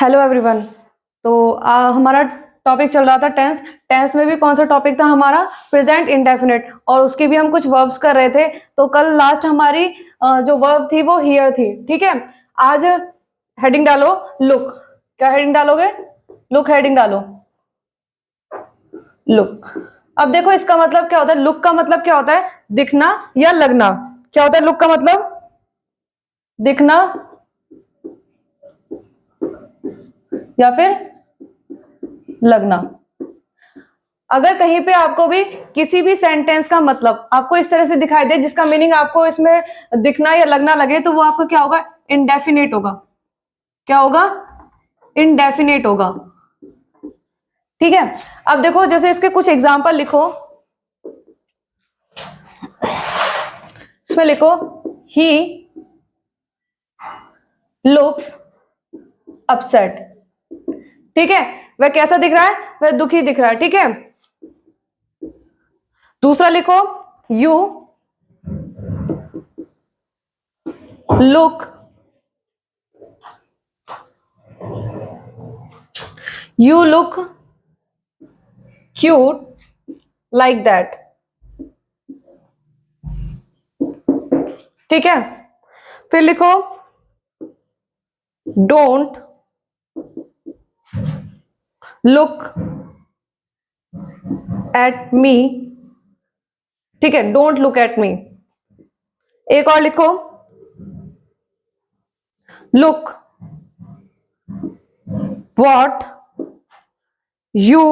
Hello everyone. तो हमारा topic चल रहा था टेंस। टेंस में भी कौन सा टॉपिक था हमारा? प्रेजेंट इंडेफिनिट, और उसके भी हम कुछ वर्ब्स कर रहे थे। तो कल लास्ट हमारी जो वर्ब थी वो हियर थी, ठीक है। आज हेडिंग डालो लुक। क्या हेडिंग डालोगे? लुक हेडिंग डालो, लुक। अब देखो इसका मतलब क्या होता है। लुक का मतलब क्या होता है? दिखना या लगना। क्या होता है लुक का मतलब? दिखना या फिर लगना। अगर कहीं पे आपको भी किसी भी सेंटेंस का मतलब आपको इस तरह से दिखाई दे जिसका मीनिंग आपको इसमें दिखना या लगना लगे, तो वो आपको क्या होगा? इनडेफिनेट होगा। क्या होगा? इनडेफिनेट होगा, ठीक है। अब देखो जैसे इसके कुछ एग्जांपल लिखो। इसमें लिखो ही लुक्स अपसेट, ठीक है। वह कैसा दिख रहा है? वह दुखी दिख रहा है, ठीक है। दूसरा लिखो you look cute like that, ठीक है। फिर लिखो डोंट लुक एट मी, ठीक है। Don't look at me. एक और लिखो look what you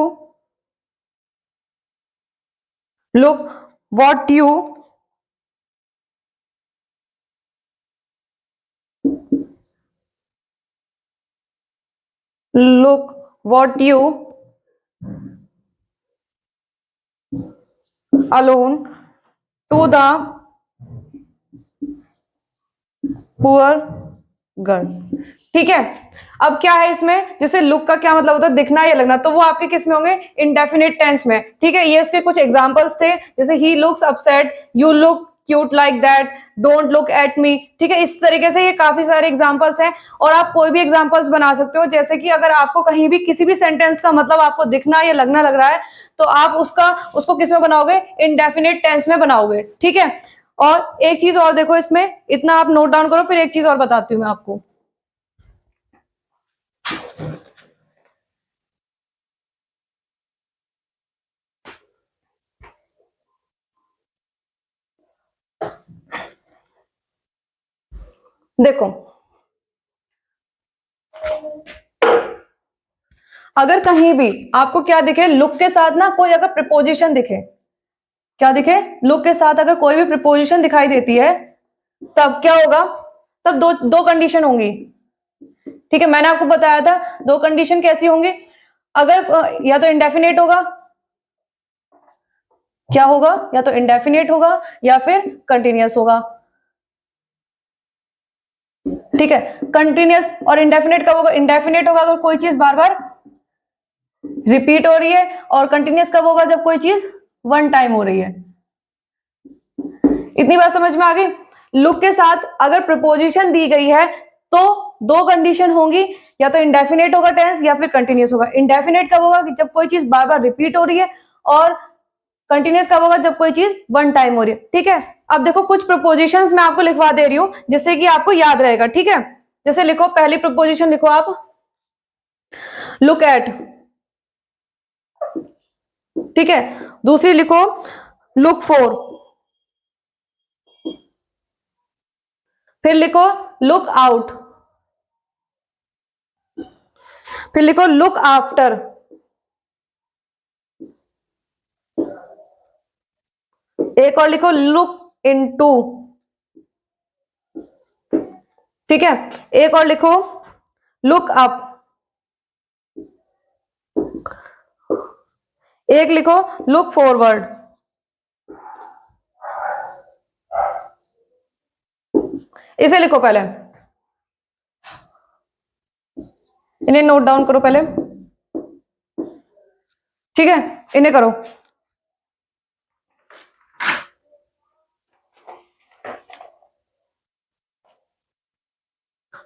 look what you look what you alone to the poor girl, ठीक है। अब क्या है इसमें, जैसे लुक का क्या मतलब होता है? दिखना या लगना। तो वो आपके किस में होंगे? इनडेफिनिट टेंस में, ठीक है। ये उसके कुछ एग्जांपल्स थे, जैसे he looks upset, you look cute like that, don't look at me, ठीक है। इस तरीके से ये काफी सारे एग्जांपल्स हैं, और आप कोई भी एग्जांपल्स बना सकते हो। जैसे कि अगर आपको कहीं भी किसी भी सेंटेंस का मतलब आपको दिखना या लगना लग रहा है, तो आप उसको किस में बनाओगे? इनडेफिनिट टेंस में बनाओगे, ठीक है। और एक चीज और देखो, इसमें इतना आप नोट डाउन करो, फिर एक चीज और बताती हूं मैं आपको। देखो अगर कहीं भी आपको क्या दिखे, लुक के साथ ना कोई अगर प्रिपोजिशन दिखे, क्या दिखे? लुक के साथ अगर कोई भी प्रिपोजिशन दिखाई देती है, तब क्या होगा? तब दो दो कंडीशन होंगी, ठीक है। मैंने आपको बताया था दो कंडीशन कैसी होंगी। अगर या तो इंडेफिनेट होगा, क्या होगा? या तो इंडेफिनेट होगा या फिर कंटिन्यूअस होगा, ठीक है। कंटिन्यूअस और इंडेफिनेट कब होगा? इंडेफिनेट होगा अगर कोई चीज बार बार रिपीट हो रही है, और कंटिन्यूअस कब होगा? जब कोई चीज वन टाइम हो रही है। इतनी बात समझ में आ गई? लुक के साथ अगर प्रपोजिशन दी गई है तो दो कंडीशन होंगी, या तो इंडेफिनेट होगा टेंस या फिर कंटिन्यूअस होगा। इंडेफिनेट कब होगा? कि जब कोई चीज बार बार रिपीट हो रही है, और कंटिन्यूअस कब होगा? जब कोई चीज वन टाइम हो रही है, ठीक है। अब देखो कुछ प्रपोजिशंस मैं आपको लिखवा दे रही हूं जिससे कि आपको याद रहेगा, ठीक है। जैसे लिखो, पहली प्रपोजिशन लिखो आप, लुक एट, ठीक है। दूसरी लिखो लुक फॉर, फिर लिखो लुक आउट, फिर लिखो लुक आफ्टर, एक और लिखो लुक इनटू, ठीक है। एक और लिखो लुक अप, एक लिखो लुक फॉरवर्ड। इसे लिखो पहले, इन्हें नोट डाउन करो पहले, ठीक है। इन्हें करो।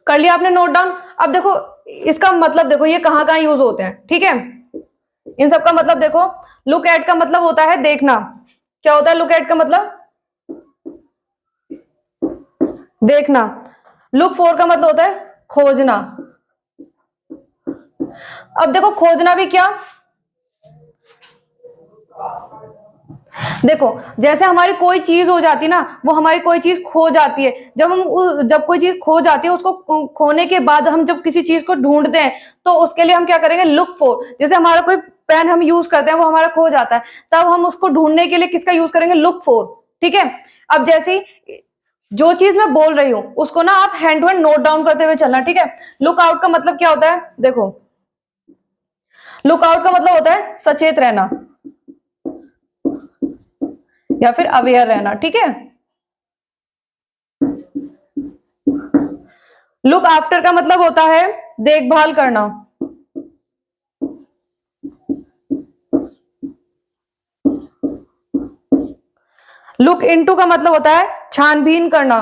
कर लिया आपने नोट डाउन? अब देखो इसका मतलब देखो ये कहाँ कहाँ यूज होते हैं, ठीक है। इन सब का मतलब देखो, लुक एट का मतलब होता है देखना। क्या होता है लुक एट का मतलब? देखना। लुक फॉर का मतलब होता है खोजना। अब देखो खोजना भी क्या, देखो जैसे हमारी कोई चीज हो जाती है ना, वो हमारी कोई चीज खो जाती है, जब कोई चीज खो जाती है उसको खोने के बाद हम जब किसी चीज को ढूंढते हैं तो उसके लिए हम क्या करेंगे, लुक फॉर। जैसे हमारा कोई पेन हम यूज करते हैं वो हमारा खो जाता है, तब हम उसको ढूंढने के लिए किसका यूज करेंगे, लुक फॉर, ठीक है। अब जैसे जो चीज मैं बोल रही हूं उसको ना आप hand to hand note down करते हुए चलना, ठीक है। लुक आउट का मतलब क्या होता है, देखो लुक आउट का मतलब होता है सचेत रहना या फिर अवेयर रहना, ठीक है। लुक आफ्टर का मतलब होता है देखभाल करना। लुक इनटू का मतलब होता है छानबीन करना।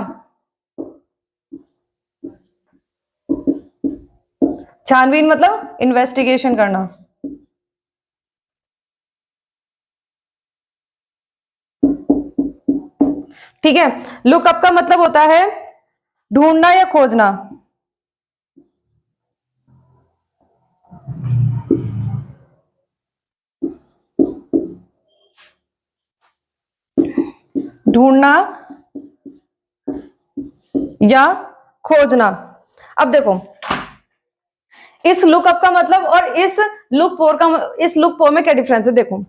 छानबीन मतलब इन्वेस्टिगेशन करना। ठीक है। लुकअप का मतलब होता है ढूंढना या खोजना। ढूंढना या खोजना। अब देखो इस लुकअप का मतलब और इस लुक फॉर में क्या डिफरेंस है, देखो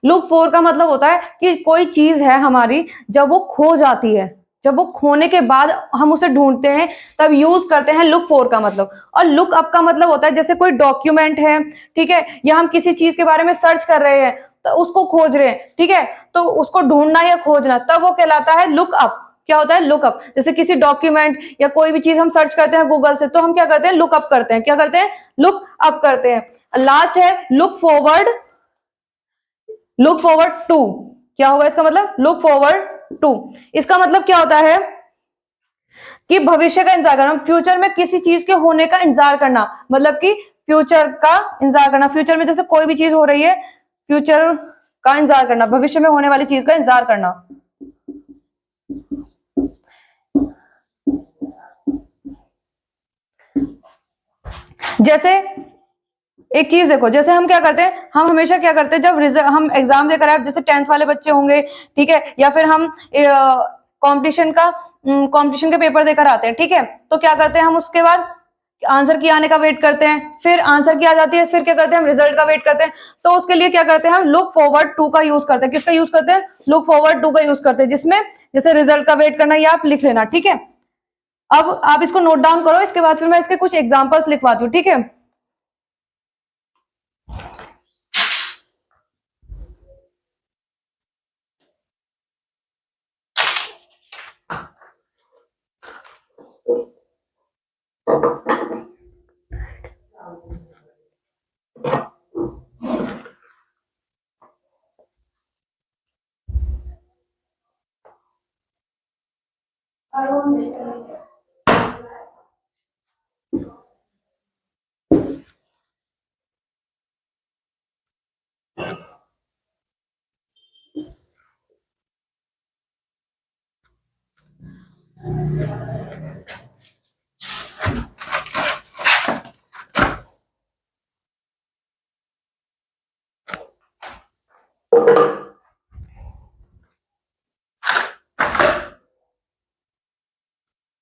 लुक फॉर का मतलब होता है कि कोई चीज है हमारी, जब वो खो जाती है, जब वो खोने के बाद हम उसे ढूंढते हैं तब यूज करते हैं लुक फॉर का मतलब। और लुक अप का मतलब होता है जैसे कोई डॉक्यूमेंट है, ठीक है, या हम किसी चीज के बारे में सर्च कर रहे हैं तो उसको खोज रहे हैं, ठीक है, तो उसको ढूंढना या खोजना तब वो कहलाता है लुक अप। क्या होता है लुकअप, जैसे किसी डॉक्यूमेंट या कोई भी चीज हम सर्च करते हैं गूगल से तो हम क्या करते हैं, लुकअप करते हैं। क्या करते हैं, लुक अप करते हैं। लास्ट है look forward. Look forward to, क्या होगा इसका मतलब, लुक फॉरवर्ड टू। इसका मतलब क्या होता है कि भविष्य का इंतजार करना, फ्यूचर में किसी चीज के होने का इंतजार करना, मतलब कि फ्यूचर का इंतजार करना। फ्यूचर में जैसे कोई भी चीज हो रही है, फ्यूचर का इंतजार करना, भविष्य में होने वाली चीज का इंतजार करना। जैसे एक चीज देखो, जैसे हम क्या करते हैं, हम हमेशा क्या करते हैं जब रिजल्ट हम एग्जाम देकर आए, जैसे 10th वाले बच्चे होंगे, ठीक है, या फिर हम कंपटीशन के पेपर देकर आते हैं, ठीक है, तो क्या करते हैं हम उसके बाद आंसर की आने का वेट करते हैं, फिर आंसर की आ जाती है, फिर क्या करते हैं हम रिजल्ट का वेट करते हैं। तो उसके लिए क्या करते हैं हम लुक फॉरवर्ड टू का यूज करते हैं। किसका यूज करते हैं, लुक फॉरवर्ड टू का यूज करते हैं, जिसमें जैसे रिजल्ट का वेट करना, ये आप लिख लेना, ठीक है। अब आप इसको नोट डाउन करो, इसके बाद फिर मैं इसके कुछ एग्जाम्पल्स लिखवाती हूँ, ठीक है।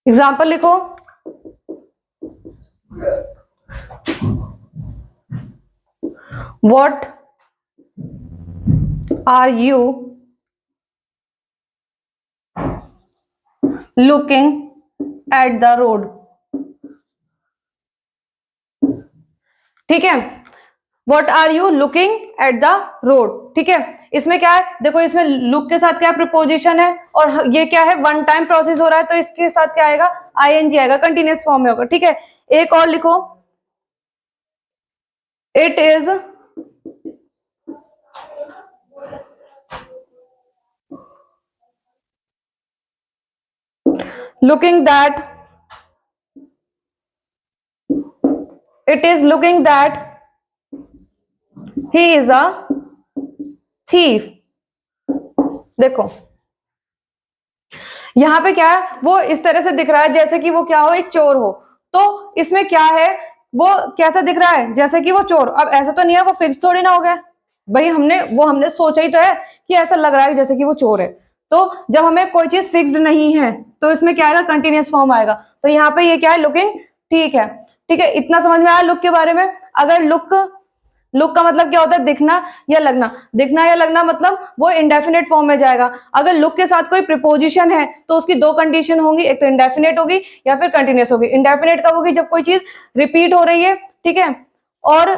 एग्जाम्पल लिखो। What are you looking at the road? ठीक है, What are you looking at the road? ठीक है, इसमें क्या है, देखो इसमें लुक के साथ क्या प्रिपोजिशन है और ये क्या है, वन टाइम प्रोसेस हो रहा है, तो इसके साथ क्या आएगा, आईएनजी आएगा, कंटिन्यूअस फॉर्म में होगा, ठीक है। एक और लिखो, it is looking that it is looking that he is a thief. देखो यहां पे क्या है, वो इस तरह से दिख रहा है जैसे कि वो क्या हो, एक चोर हो। तो इसमें क्या है, वो कैसा दिख रहा है, जैसे कि वो चोर। अब ऐसा तो नहीं है, वो फिक्स थोड़ी ना हो गया भाई, हमने सोचा ही तो है कि ऐसा लग रहा है जैसे कि वो चोर है। तो जब हमें कोई चीज फिक्स्ड नहीं है तो इसमें क्या आएगा, कंटिन्यूअस फॉर्म आएगा। तो यहाँ पे ये क्या है, लुकिंग। ठीक है, ठीक है, इतना समझ में आया लुक के बारे में। अगर लुक, लुक का मतलब क्या होता है, दिखना या लगना। दिखना या लगना मतलब वो इंडेफिनेट फॉर्म में जाएगा। अगर लुक के साथ कोई प्रिपोजिशन है तो उसकी दो कंडीशन होंगी, एक तो इंडेफिनेट होगी या फिर कंटिन्यूअस होगी। इंडेफिनेट कब होगी, जब कोई चीज रिपीट हो रही है, ठीक है। और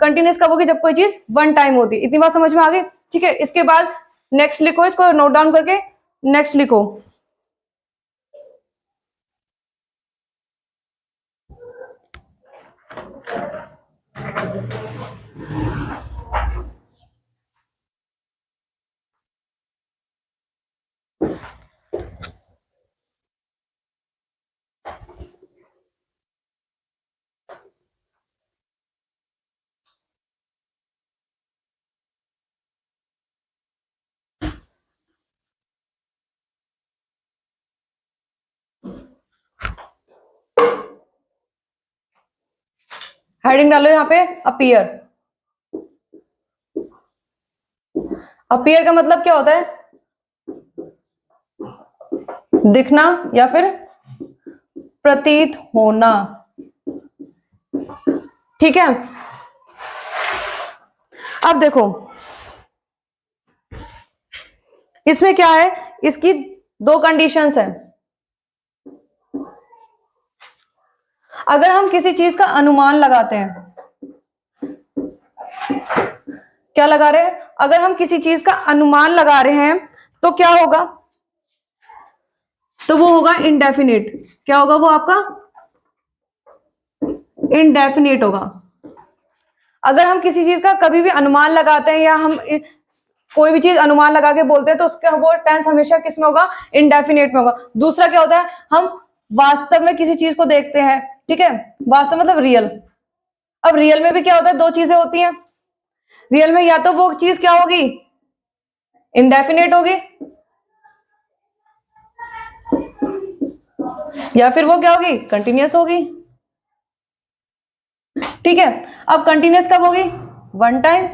कंटिन्यूअस कब होगी, जब कोई चीज वन टाइम होती है। इतनी बात समझ में आ गई, ठीक है। इसके बाद नेक्स्ट लिखो, इसको नोट डाउन करके नेक्स्ट लिखो। हेडिंग डालो यहाँ पे, अपीयर। अपीयर का मतलब क्या होता है, दिखना या फिर प्रतीत होना, ठीक है। अब देखो इसमें क्या है, इसकी दो कंडीशंस है। अगर हम किसी चीज का अनुमान लगाते हैं, क्या लगा रहे हैं, अगर हम किसी चीज का अनुमान लगा रहे हैं तो क्या होगा, तो वो होगा इंडेफिनिट। क्या होगा वो आपका, इंडेफिनिट होगा। अगर हम किसी चीज का कभी भी अनुमान लगाते हैं या हम कोई भी चीज अनुमान लगा के बोलते हैं तो उसका वो टेंस हमेशा किस में होगा, इंडेफिनिट में होगा। दूसरा क्या होता है, हम वास्तव में किसी चीज को देखते हैं, ठीक है। वास्तव मतलब रियल। अब रियल में भी क्या होता है, दो चीजें होती हैं। रियल में या तो वो चीज क्या होगी, इंडेफिनिट होगी, या फिर वो क्या होगी, कंटिन्यूअस होगी, ठीक है। अब कंटिन्यूअस कब होगी, वन टाइम।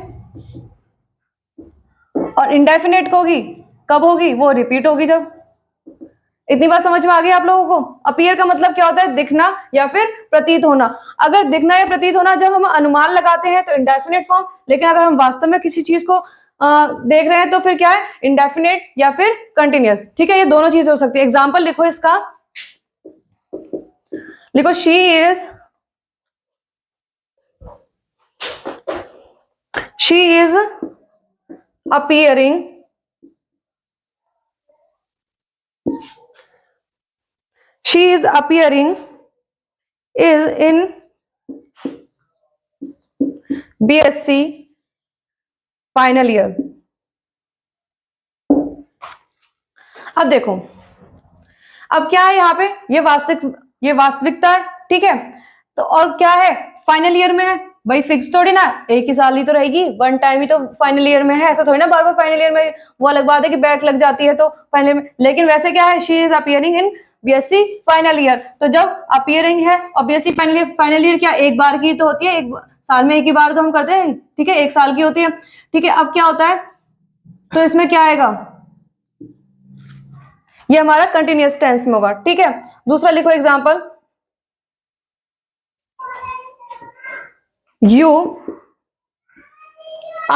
और इंडेफिनिट होगी कब होगी, वो रिपीट होगी जब। इतनी बात समझ में आ गई आप लोगों को। अपीयर का मतलब क्या होता है, दिखना या फिर प्रतीत होना। अगर दिखना या प्रतीत होना जब हम अनुमान लगाते हैं तो इंडेफिनिट फॉर्म, लेकिन अगर हम वास्तव में किसी चीज को देख रहे हैं तो फिर क्या है, इंडेफिनिट या फिर कंटिन्यूअस, ठीक है। ये दोनों चीजें हो सकती है। एग्जाम्पल लिखो इसका, लिखो she is appearing she is appearing is in BSc final year. अब देखो, अब क्या है यहाँ पे, ये वास्तविकता है, ठीक है। तो और क्या है, फाइनल ईयर में है भाई, फिक्स थोड़ी ना, एक ही साल ही तो रहेगी, वन टाइम ही तो फाइनल ईयर में है। ऐसा थोड़ी ना बार बार फाइनल ईयर में, वो अलग बात है कि बैक लग जाती है तो फाइनल में। लेकिन वैसे क्या है, she is appearing in BSc final year. तो जब अपीयरिंग है और बीएससी फाइनल ईयर क्या एक बार की तो होती है, एक साल में एक ही बार तो हम करते हैं, ठीक है, एक साल की होती है, ठीक है। अब क्या होता है, तो इसमें क्या आएगा, ये हमारा कंटिन्यूअस टेंस में होगा, ठीक है। दूसरा लिखो example, you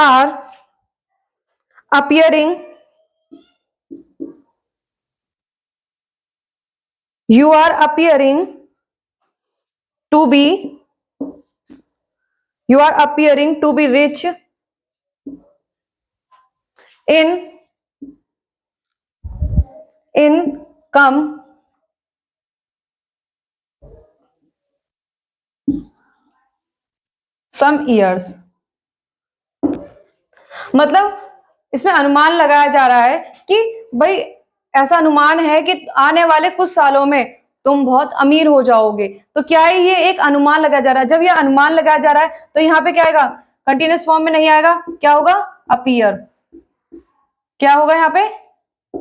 are appearing to be rich in come some years। मतलब इसमें अनुमान लगाया जा रहा है कि भाई ऐसा अनुमान है कि आने वाले कुछ सालों में तुम बहुत अमीर हो जाओगे। तो क्या है, ये एक अनुमान लगाया जा रहा है। जब ये अनुमान लगाया जा रहा है तो यहाँ पे क्या आएगा, कंटिन्यूस फॉर्म में नहीं आएगा, क्या होगा, अपीयर। क्या होगा यहाँ पे,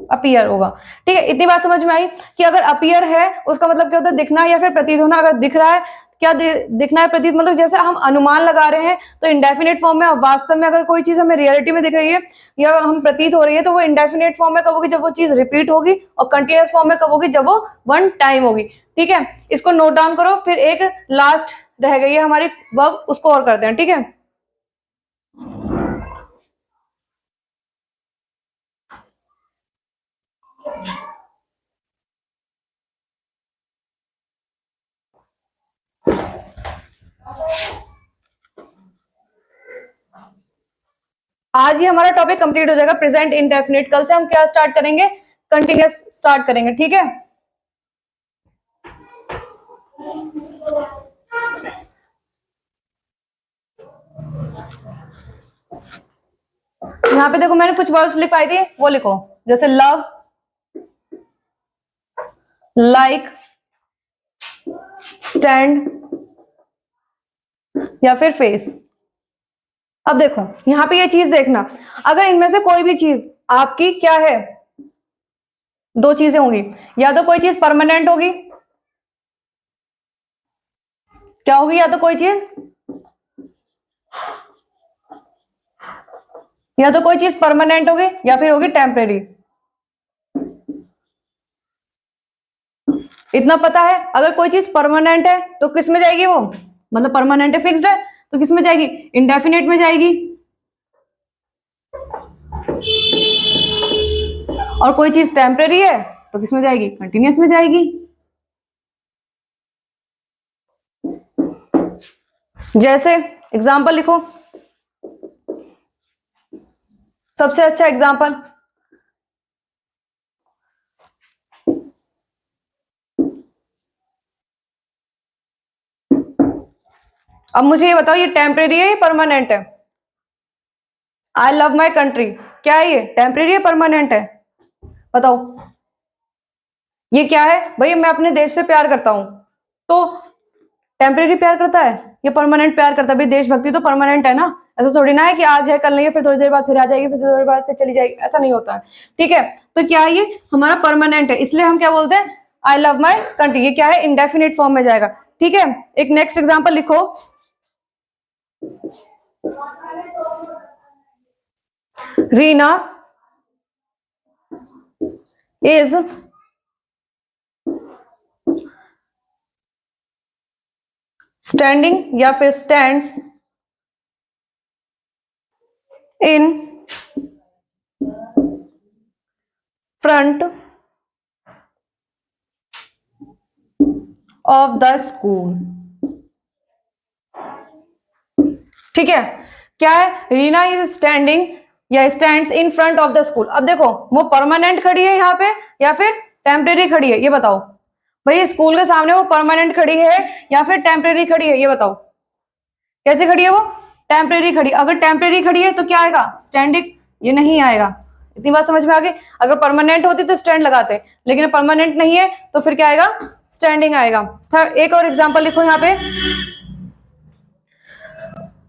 अपीयर होगा। ठीक है, इतनी बात समझ में आई कि अगर अपीयर है उसका मतलब क्या होता है, दिखना या फिर प्रतीत होना। अगर दिख रहा है, क्या दिखना है, प्रतीत मतलब जैसे हम अनुमान लगा रहे हैं तो इंडेफिनेट फॉर्म में। वास्तव में अगर कोई चीज हमें रियलिटी में दिख रही है या हम प्रतीत हो रही है तो वो इंडेफिनेट फॉर्म में कब होगी, जब वो चीज रिपीट होगी, और कंटिन्यूस फॉर्म में कब होगी, जब वो वन टाइम होगी। ठीक है, इसको नोट डाउन करो। फिर एक लास्ट रह गई है हमारी वर्ब, उसको और करते हैं। ठीक है, आज ही हमारा टॉपिक कंप्लीट हो जाएगा, प्रेजेंट इंडेफिनिट। कल से हम क्या स्टार्ट करेंगे, कंटिन्यूस स्टार्ट करेंगे। ठीक है, यहाँ पे देखो मैंने कुछ वर्ड्स लिखवाई थी, वो लिखो। जैसे लव, लाइक, स्टैंड या फिर फेस। अब देखो यहाँ पे ये चीज देखना, अगर इनमें से कोई भी चीज आपकी क्या है, दो चीजें होंगी, या तो कोई चीज परमानेंट होगी, क्या होगी, या तो कोई चीज, या तो कोई चीज परमानेंट होगी या फिर होगी टेम्परेरी। इतना पता है, अगर कोई चीज परमानेंट है तो किस में जाएगी वो, मतलब परमानेंट है, फिक्स्ड है, तो किस में जाएगी, इंडेफिनिट में जाएगी। और कोई चीज टेम्परेरी है तो किस में जाएगी, कंटिन्यूस में जाएगी। जैसे एग्जाम्पल लिखो, सबसे अच्छा एग्जाम्पल, अब मुझे ये बताओ, ये टेम्परेरी है या परमानेंट है। आई लव माई कंट्री, क्या है ये, टेम्परेरी है परमानेंट है, बताओ। ये क्या है भाई, मैं अपने देश से प्यार करता हूं, तो टेम्परेरी प्यार करता है, ये परमानेंट प्यार करता है। भाई देशभक्ति तो परमानेंट है ना, ऐसा थोड़ी ना है कि आज है कल नहीं है, फिर थोड़ी देर बाद फिर आ जाएगी, फिर थोड़ी देर बाद फिर चली जाएगी, ऐसा नहीं होता है। ठीक है, तो क्या ये हमारा परमानेंट है, इसलिए हम क्या बोलते हैं, आई लव माई कंट्री। ये क्या है, इंडेफिनिट फॉर्म में जाएगा। ठीक है, एक नेक्स्ट एग्जाम्पल लिखो, रीना इज स्टैंडिंग या फिर stands in front of the school. ठीक है, क्या है, रीना इज स्टैंडिंग या stands in front of the school. अब देखो वो परमानेंट खड़ी है यहाँ पे या फिर टेम्परेरी खड़ी है, ये बताओ भाई। स्कूल के सामने वो परमानेंट खड़ी है या फिर टेम्परेरी खड़ी है, ये बताओ। कैसे खड़ी है वो, टेम्परेरी खड़ी। अगर टेम्परेरी खड़ी है तो क्या आएगा, स्टैंडिंग, ये नहीं आएगा। इतनी बात समझ में आ गई। अगर परमानेंट होती तो स्टैंड लगाते, लेकिन परमानेंट नहीं है तो फिर क्या आएगा, स्टैंडिंग आएगा। थर्ड, एक और एग्जाम्पल लिखो यहाँ पे,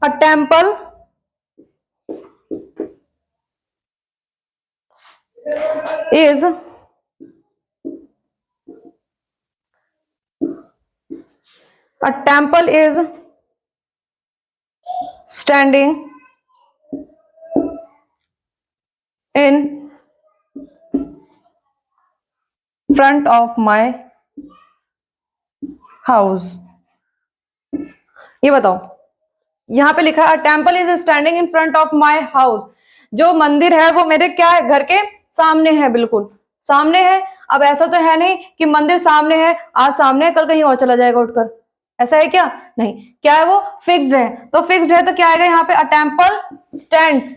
a temple is a temple is standing in front of my house। ये बताओ, यहां पे लिखा है temple is standing in front of my house. जो मंदिर है वो मेरे क्या है, घर के सामने है, बिल्कुल सामने है। अब ऐसा तो है नहीं कि मंदिर सामने है, आज सामने है, कल कहीं और चला जाएगा उठकर, ऐसा है क्या, नहीं। क्या है वो, फिक्स्ड है। तो फिक्स्ड है तो क्या आएगा यहाँ पे, अ टेम्पल स्टैंड्स।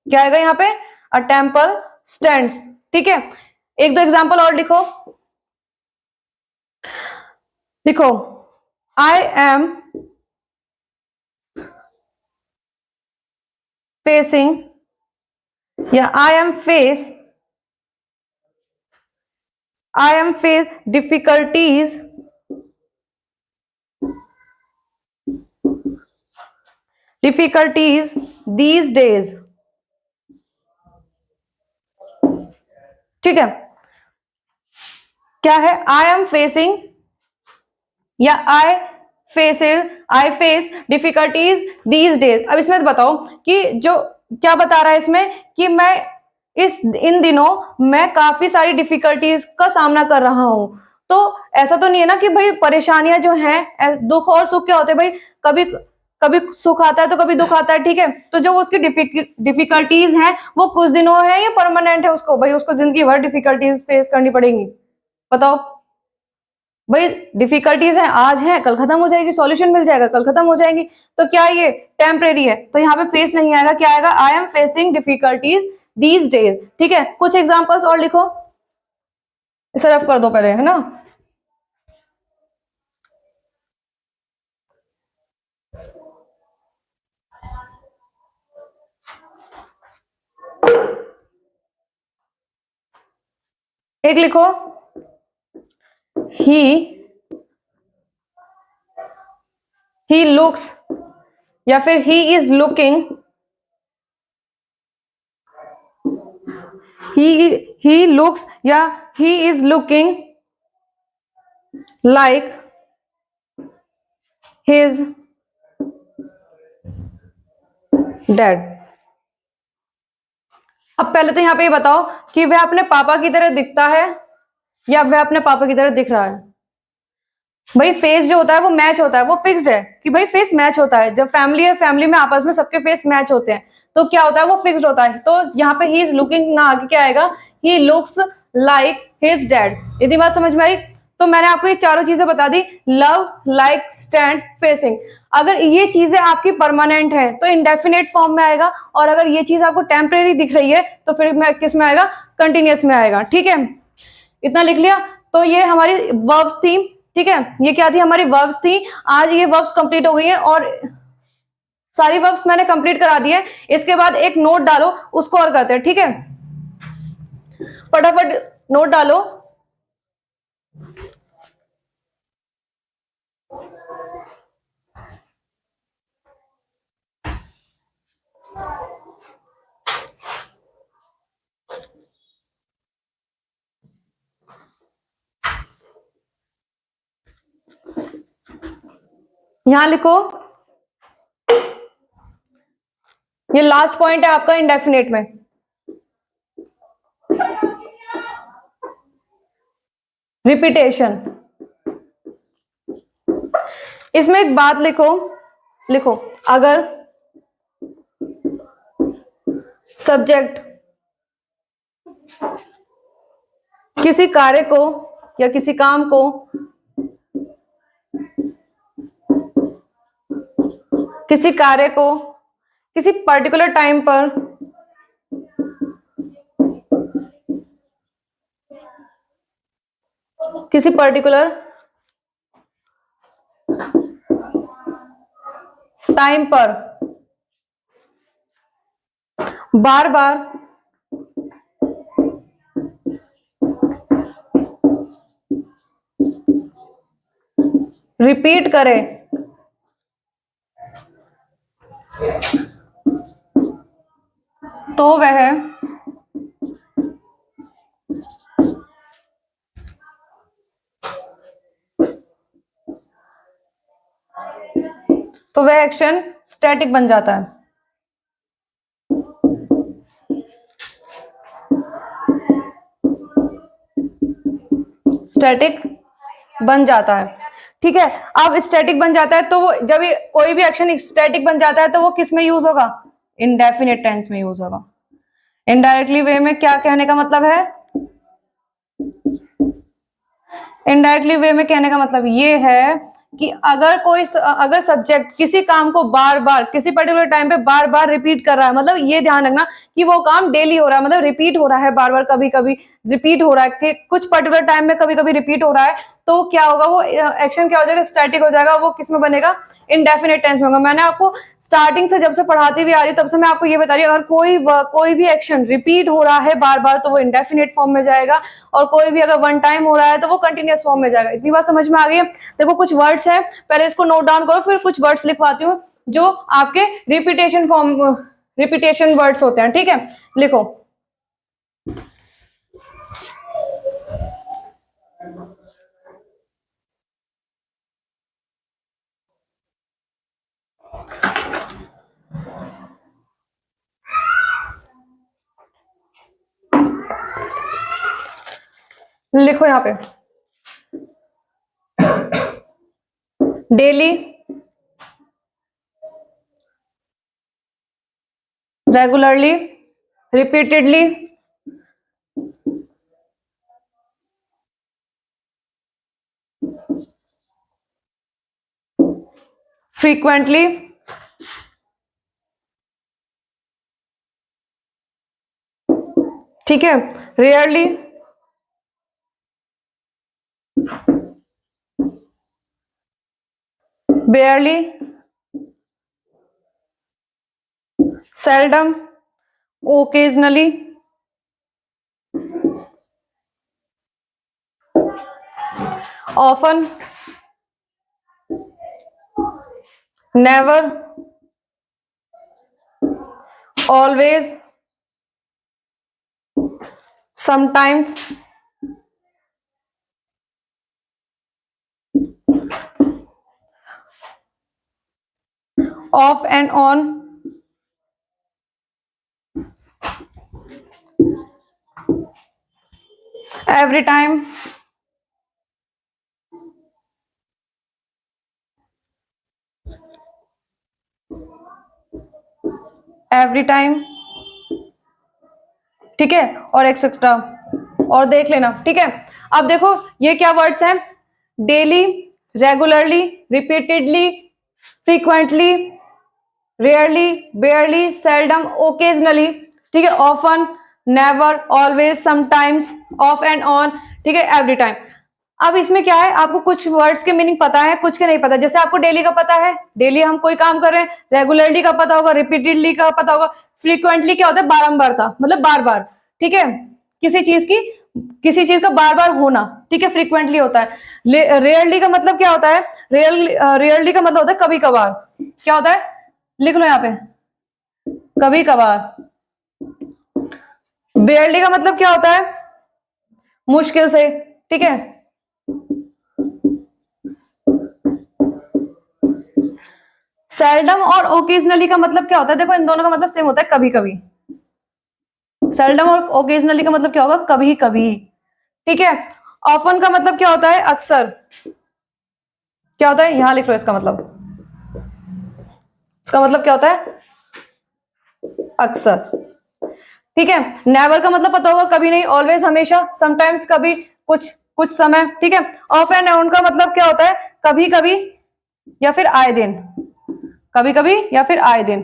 क्या आएगा यहाँ पे, अ टेम्पल स्टैंड्स। ठीक है, एक दो एग्जाम्पल और लिखो। लिखो, आई एम फेसिंग या I am face I am face difficulties these days. ठीक है, क्या है, आई एम फेसिंग या I face difficulties these days. अब इसमें बताओ कि जो क्या बता रहा है इसमें कि मैं इन दिनों मैं काफी सारी डिफिकल्टीज का सामना कर रहा हूं। तो ऐसा तो नहीं है ना कि भाई परेशानियां जो हैं, दुख और सुख क्या होते हैं भाई, कभी कभी सुख आता है तो कभी दुख आता है। ठीक है, तो जो उसकी डिफिकल्टीज हैं वो कुछ दिनों है या परमानेंट है, उसको भाई उसको जिंदगी भर डिफिकल्टीज फेस करनी पड़ेंगी। बताओ भाई, डिफिकल्टीज है आज है कल खत्म हो जाएगी, सॉल्यूशन मिल जाएगा कल खत्म हो जाएगी। तो क्या ये टेम्परेरी है, तो यहाँ पे फेस नहीं आएगा, क्या आएगा, I am facing difficulties these days. ठीक है, कुछ एग्जांपल्स और लिखो, इसे रफ कर दो पहले, है ना। एक लिखो, ही लुक्स या फिर he is looking, he looks या he is looking like his dad. अब पहले तो यहाँ पे ये बताओ कि वह अपने पापा की तरह दिखता है या वह अपने पापा की तरह दिख रहा है। भाई फेस जो होता है वो मैच होता है, वो फिक्स्ड है कि भाई फेस मैच होता है। जब फैमिली है, फैमिली में आपस में सबके फेस मैच होते हैं, तो क्या होता है, वो फिक्स्ड होता है। तो यहाँ पे ही इज लुकिंग ना आगे क्या आएगा, he looks like his dad. यदि बात समझ में आई, तो मैंने आपको ये चारों चीजें बता दी, लव, लाइक, स्टैंड, फेसिंग। अगर ये चीजें आपकी परमानेंट है तो इंडेफिनेट फॉर्म में आएगा, और अगर ये चीज आपको टेम्परेरी दिख रही है तो फिर किस में आएगा, कंटिन्यूअस में आएगा। ठीक है, इतना लिख लिया। तो ये हमारी वर्ब्स थी। ठीक है, ये क्या थी, हमारी वर्ब्स थी। आज ये वर्ब्स कंप्लीट हो गई हैं और सारी वर्ब्स मैंने कंप्लीट करा दी है। इसके बाद एक नोट डालो, उसको और करते हैं। ठीक है, फटाफट नोट डालो। यहां लिखो, ये लास्ट पॉइंट है आपका इंडेफिनेट में। रिपीटेशन। इसमें एक बात लिखो, लिखो, अगर सब्जेक्ट किसी कार्य को या किसी काम को किसी पर्टिकुलर टाइम पर किसी पर्टिकुलर टाइम पर बार बार रिपीट करे तो वह एक्शन स्टैटिक बन जाता है। स्टैटिक बन जाता है। ठीक है, अब स्टैटिक बन जाता है तो वो जब कोई भी एक्शन स्टैटिक बन जाता है तो वो किस में यूज होगा, इंडेफिनिट टेंस में यूज होगा। इनडायरेक्टली वे में क्या कहने का मतलब है, इनडायरेक्टली वे में कहने का मतलब ये है कि अगर सब्जेक्ट किसी काम को बार बार किसी पर्टिकुलर टाइम पे बार बार रिपीट कर रहा है, मतलब ये ध्यान रखना कि वो काम डेली हो रहा है, मतलब रिपीट हो रहा है बार बार, कभी कभी रिपीट हो रहा है कि कुछ पर्टिकुलर टाइम में कभी कभी रिपीट हो रहा है, तो क्या होगा, वो एक्शन क्या हो जाएगा, स्टैटिक हो जाएगा। वो किस में बनेगा, इंडेफिनेट टेंस में होगा। मैंने आपको स्टार्टिंग से जब से पढ़ाती हुई आ रही हूँ तब से मैं आपको ये बता रही हूँ, अगर कोई भी एक्शन रिपीट हो रहा है बार बार तो वो इंडेफिनेट फॉर्म में जाएगा, और कोई भी अगर वन टाइम हो रहा है तो वो कंटिन्यूअस फॉर्म में जाएगा। इतनी बात समझ में आ गई है? देखो कुछ वर्ड्स है, पहले इसको नोट डाउन करो, फिर कुछ वर्ड्स लिखवाती हूँ जो आपके रिपीटेशन वर्ड्स होते हैं। ठीक है, लिखो। लिखो यहां पे, डेली, रेगुलरली, रिपीटेडली, फ्रीक्वेंटली, ठीक है, rarely, बेयरली, seldom, occasionally, often, never, always, sometimes, off and on, every time, every time, ठीक है, और एक्सेट्रा, और देख लेना। ठीक है, अब देखो ये क्या वर्ड्स हैं, daily, regularly, repeatedly, frequently, rarely, barely, seldom, occasionally, ठीक है, often, never, always, sometimes, off and on, ठीक है, एवरी टाइम। अब इसमें क्या है, आपको कुछ वर्ड्स के मीनिंग पता है, कुछ के नहीं पता। जैसे आपको डेली का पता है, डेली हम कोई काम कर रहे हैं, रेगुलरली का पता होगा, रिपीटेडली का पता होगा, फ्रीक्वेंटली क्या होता है, बारंबारता, मतलब बार बार, ठीक है, किसी चीज का बार बार होना, ठीक है, फ्रीक्वेंटली होता है। रेयरली का मतलब क्या होता है, रेयरली का मतलब होता है कभी कभार। क्या होता है, लिख लो यहाँ पे, कभी कभार। बेयरली का मतलब क्या होता है, मुश्किल से, ठीक है। सेल्डम और ओकेजनली का मतलब क्या होता है, देखो इन दोनों का मतलब सेम होता है, कभी कभी। सेल्डम और ओकेजनली का मतलब क्या होगा, कभी कभी, ठीक है। ऑफन का मतलब क्या होता है, अक्सर। क्या होता है, यहां लिख लो इसका मतलब, इसका मतलब क्या होता है, अक्सर, ठीक है। नेवर का मतलब पता होगा, कभी नहीं, ऑलवेज हमेशा, समटाइम्स कभी, कुछ कुछ समय, ठीक है। ऑफ एंड ऑन का मतलब क्या होता है, कभी कभी या फिर आए दिन, कभी कभी या फिर आए दिन,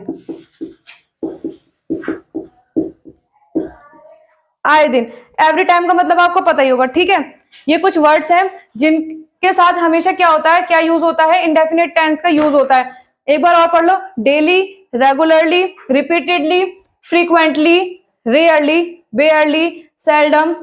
आए दिन। एवरी टाइम का मतलब आपको पता ही होगा, ठीक है। ये कुछ वर्ड्स हैं जिनके साथ हमेशा क्या होता है, क्या यूज होता है, इंडेफिनिट टेंस का यूज होता है। एक बार और पढ़ लो, daily, regularly, repeatedly, frequently, rarely, barely, seldom,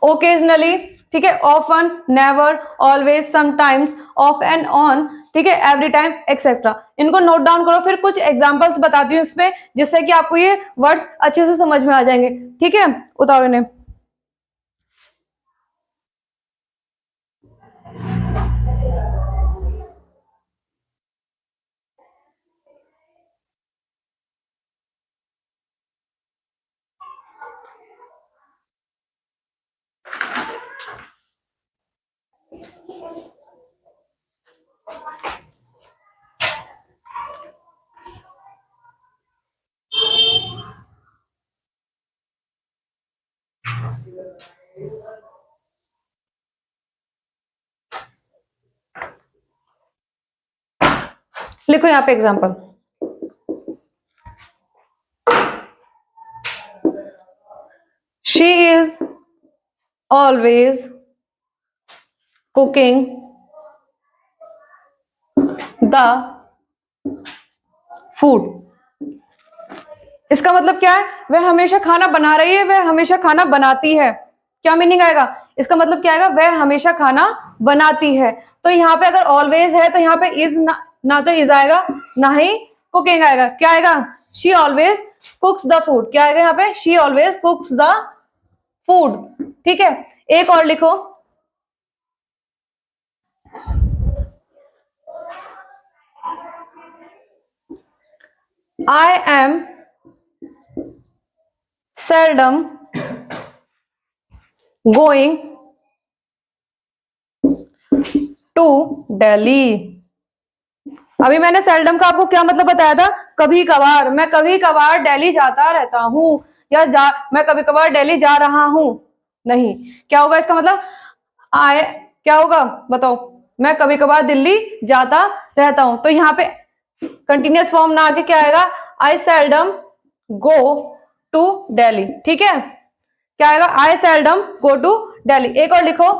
occasionally, ठीक है, often, never, always, sometimes, off and on, ठीक है, एवरी टाइम, एक्सेट्रा। इनको नोट डाउन करो, फिर कुछ एग्जांपल्स बताती हूँ इसमें, जिससे कि आपको ये वर्ड्स अच्छे से समझ में आ जाएंगे। ठीक है, उतारो इन्हें। लिखो यहाँ पे example, she is always cooking the food. इसका मतलब क्या है, वह हमेशा खाना बना रही है, वह हमेशा खाना बनाती है। क्या मीनिंग आएगा, इसका मतलब क्या आएगा, वह हमेशा खाना बनाती है। तो यहाँ पे अगर ऑलवेज है तो यहाँ पे इज ना तो इज आएगा ना ही कुकिंग आएगा। क्या आएगा, शी ऑलवेज कुक्स द फूड। क्या आएगा यहाँ पे, शी ऑलवेज कुक्स द फूड। ठीक है, एक और लिखो, I am seldom going to Delhi। अभी मैंने सेल्डम का आपको क्या मतलब बताया था, कभी कभार। मैं कभी कभार दिल्ली जाता रहता हूं, या मैं कभी कभार दिल्ली जा रहा हूं नहीं। क्या होगा इसका मतलब, आए क्या होगा बताओ, मैं कभी कभार दिल्ली जाता रहता हूं। तो यहाँ पे कंटिन्यूअस फॉर्म ना आके क्या आएगा, आई सेल्डम गो टू दिल्ली। ठीक है, क्या आएगा, आई सेल्डम गो टू दिल्ली। एक और लिखो,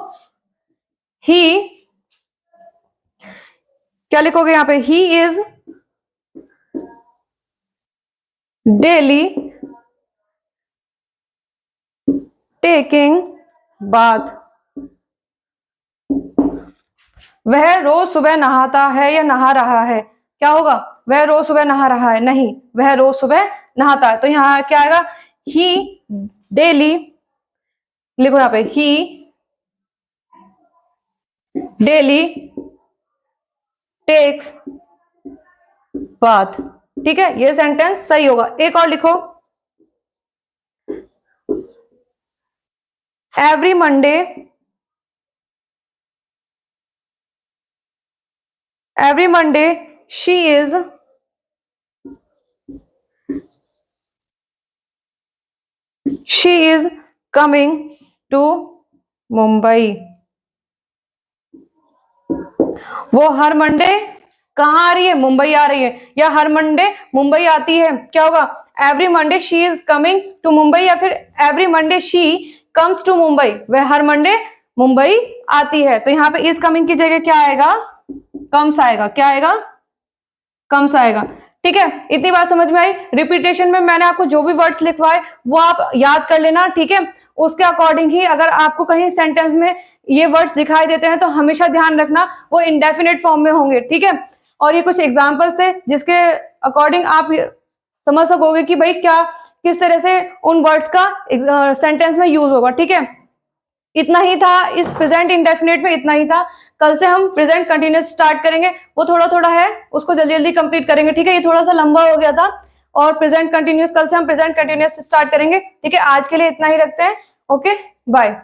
ही, क्या लिखोगे यहाँ पे, he is daily taking bath. वह रोज सुबह नहाता है या नहा रहा है। क्या होगा, वह रोज सुबह नहा रहा है नहीं, वह रोज सुबह नहाता है। तो यहाँ क्या आएगा, ही डेली, लिखो यहाँ पे, ही डेली टेक्स बाथ। ठीक है, ये सेंटेंस सही होगा। एक और लिखो, every Monday she is coming to Mumbai. वो हर मंडे कहाँ आ रही है, मुंबई आ रही है, या हर मंडे मुंबई आती है। क्या होगा, every Monday she is coming to Mumbai, या फिर every Monday she comes to Mumbai, वह हर मंडे मुंबई आती है। तो यहाँ पे इज कमिंग की जगह क्या आएगा, कम्स आएगा। क्या आएगा, कम्स आएगा। ठीक है, इतनी बात समझ में आई। रिपीटेशन में मैंने आपको जो भी वर्ड्स लिखवाए वो आप याद कर लेना। ठीक है, उसके अकॉर्डिंग ही अगर आपको कहीं सेंटेंस में ये वर्ड्स दिखाई देते हैं तो हमेशा ध्यान रखना वो इंडेफिनिट फॉर्म में होंगे। ठीक है, और ये कुछ एग्जांपल्स है जिसके अकॉर्डिंग आप समझ सकोगे कि भाई क्या किस तरह से उन वर्ड्स का सेंटेंस में यूज होगा। ठीक है, इतना ही था इस प्रेजेंट इंडेफिनिट में, इतना ही था। कल से हम प्रेजेंट कंटिन्यूअस स्टार्ट करेंगे, वो थोड़ा थोड़ा है, उसको जल्दी जल्दी कंप्लीट करेंगे। ठीक है, ये थोड़ा सा लंबा हो गया था। और प्रेजेंट कंटिन्यूअस कल से हम प्रेजेंट कंटिन्यूअस स्टार्ट करेंगे। ठीक है, आज के लिए इतना ही रखते हैं। Okay, bye.